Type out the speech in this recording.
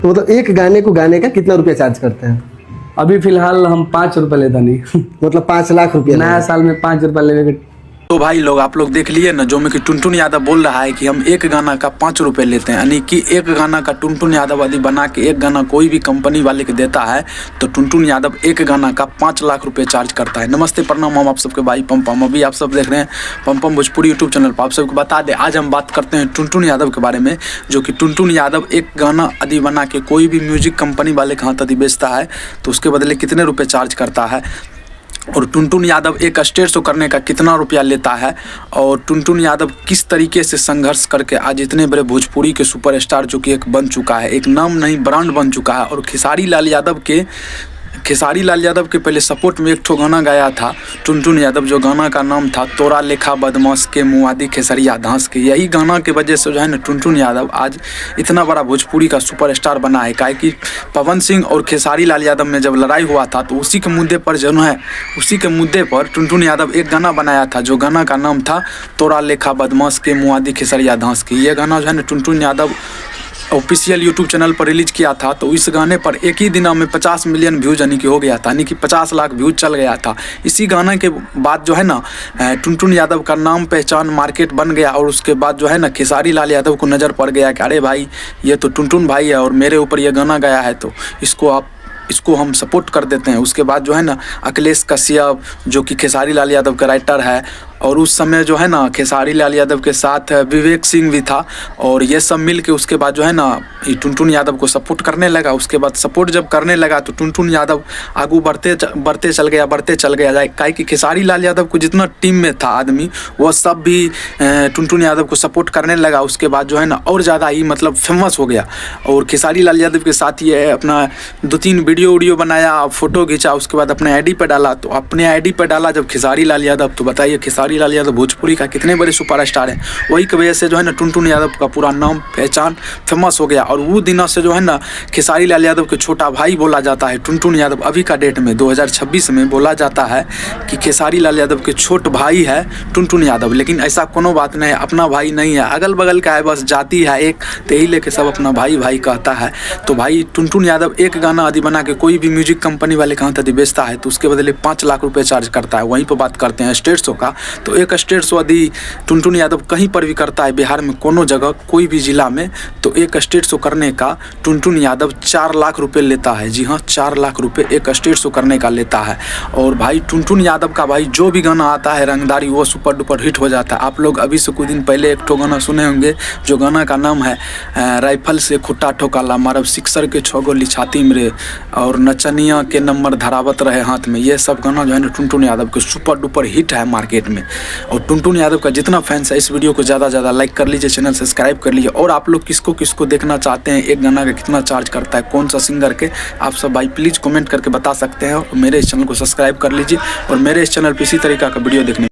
तो मतलब एक गाने को गाने का कितना रुपया चार्ज करते हैं? अभी फिलहाल हम 5 रुपये लेता नहीं। मतलब 5 लाख रुपया नया साल में 5 रुपये लेवे। तो भाई लोग आप लोग देख लिए ना, जो में कि टुनटुन यादव बोल रहा है कि हम एक गाना का 5 रुपये लेते हैं, यानी कि एक गाना का टुनटुन यादव यदि बना के एक गाना कोई भी कंपनी वाले के देता है तो टुनटुन यादव एक गाना का 5 लाख रुपए चार्ज करता है। नमस्ते प्रणाम, हम आप सबके भाई पम्पम। अभी आप सब देख रहे हैं पम्पम भोजपुरी यूट्यूब चैनल पर। आप सबको बता दें, आज हम बात करते हैं टुनटुन यादव के बारे में, जो कि टुनटुन यादव एक गाना यदि बना के कोई भी म्यूजिक कंपनी वाले के हाथ यदि बेचता है तो उसके बदले कितने रुपये चार्ज करता है, और टुनटुन यादव एक स्टेज शो करने का कितना रुपया लेता है, और टुनटुन यादव किस तरीके से संघर्ष करके आज इतने बड़े भोजपुरी के सुपरस्टार जो कि एक बन चुका है, एक नाम नहीं ब्रांड बन चुका है। और खेसारी लाल यादव के पहले सपोर्ट में एक ठो गाना गाया था टुनटुन यादव, जो गाना का नाम था तोरा लेखा बदमाश के मुआदी खेसरिया धांस के। यही गाना के वजह से जो है ना टुनटुन यादव आज इतना बड़ा भोजपुरी का सुपरस्टार बना है। काहे कि पवन सिंह और खेसारी लाल यादव में जब लड़ाई हुआ था तो उसी के मुद्दे पर टुनटुन यादव एक गाना बनाया था, जो गाना का नाम था तोरा लेखा बदमाश के मुआदी खेसरिया धांस के। ये गाना जो है ना Tuntun Yadav official YouTube channel पर रिलीज किया था, तो इस गाने पर एक ही दिन में 50 मिलियन व्यूज यानी कि हो गया था, यानी कि 50 लाख व्यूज चल गया था। इसी गाने के बाद जो है ना टुनटुन यादव का नाम पहचान मार्केट बन गया, और उसके बाद जो है ना खेसारी लाल यादव को नज़र पड़ गया कि अरे भाई ये तो टुनटुन भाई है और मेरे ऊपर ये गाना गाया है, तो इसको हम सपोर्ट कर देते हैं। उसके बाद जो है ना अखिलेश कश्यप जो कि खेसारी लाल यादव का राइटर है, और उस समय जो है ना खेसारी लाल यादव के साथ विवेक सिंह भी था, और ये सब मिल के उसके बाद जो है ना टुनटुन यादव को सपोर्ट करने लगा। उसके बाद सपोर्ट जब करने लगा तो टुनटुन यादव आगू बढ़ते चल गया जाए। काहे कि खेसारी लाल यादव को जितना टीम में था आदमी वह सब भी टुनटुन यादव को सपोर्ट करने लगा। उसके बाद जो है ना और ज़्यादा ही मतलब फेमस हो गया, और खेसारी लाल यादव के साथ ये अपना 2-3 वीडियो बनाया, फ़ोटो खींचा, उसके बाद अपने आईडी पे डाला। तो अपने आईडी पे डाला जब खेसारी लाल यादव, तो बताइए खेसारी लाल यादव भोजपुरी का कितने बड़े सुपरस्टार हैं। वही की वजह से जो है ना टुनटुन यादव का पूरा नाम पहचान फेमस हो गया, और वो दिनों से जो है ना खेसारी लाल यादव के छोटा भाई बोला जाता है टुनटुन यादव। अभी का डेट में 2026 में बोला जाता है कि खेसारी लाल यादव के छोट भाई है टुनटुन यादव, लेकिन ऐसा कोनो बात नहीं है, अपना भाई नहीं है, अगल बगल का है, बस जाति है एक, तो यही लेके सब अपना भाई भाई कहता है। तो भाई टुनटुन यादव एक गाना यदि बना के कोई भी म्यूजिक कंपनी वाले के हाथ यदि बेचता है तो उसके बदले 5 लाख रुपये चार्ज करता है। वहीं पर बात करते हैं स्टेज शो का, तो एक स्टेज शो यदि टुनटुन यादव कहीं पर भी करता है बिहार में कोनो जगह कोई भी जिला में, तो एक स्टेज शो करने का टुनटुन यादव 4 लाख रुपए लेता है। जी हाँ, 4 लाख रुपए एक स्टेज शो करने का लेता है। और भाई टुनटुन यादव का भाई जो भी गाना आता है रंगदारी वो सुपर डुपर हिट हो जाता है। आप लोग अभी से कुछ दिन पहले एक ठो गाना सुने होंगे, जो गाना का नाम है राइफल से खुट्टा ठोकाला मारब सिक्सर के 6 गोली छाती में रे, और नचनिया के नंबर धरावत रहे हाथ में। ये सब गाना जो है ना टुनटुन यादव के सुपर डुपर हिट है मार्केट में। और टुनटुन यादव का जितना फैंस है इस वीडियो को ज़्यादा लाइक कर लीजिए, चैनल सब्सक्राइब कर लीजिए। और आप लोग किसको देखना चाहते हैं, एक गाना का कितना चार्ज करता है, कौन सा सिंगर के, आप सब भाई प्लीज़ कमेंट करके बता सकते हैं। और मेरे इस चैनल को सब्सक्राइब कर लीजिए, और मेरे इस चैनल पर इसी तरीका का वीडियो देखने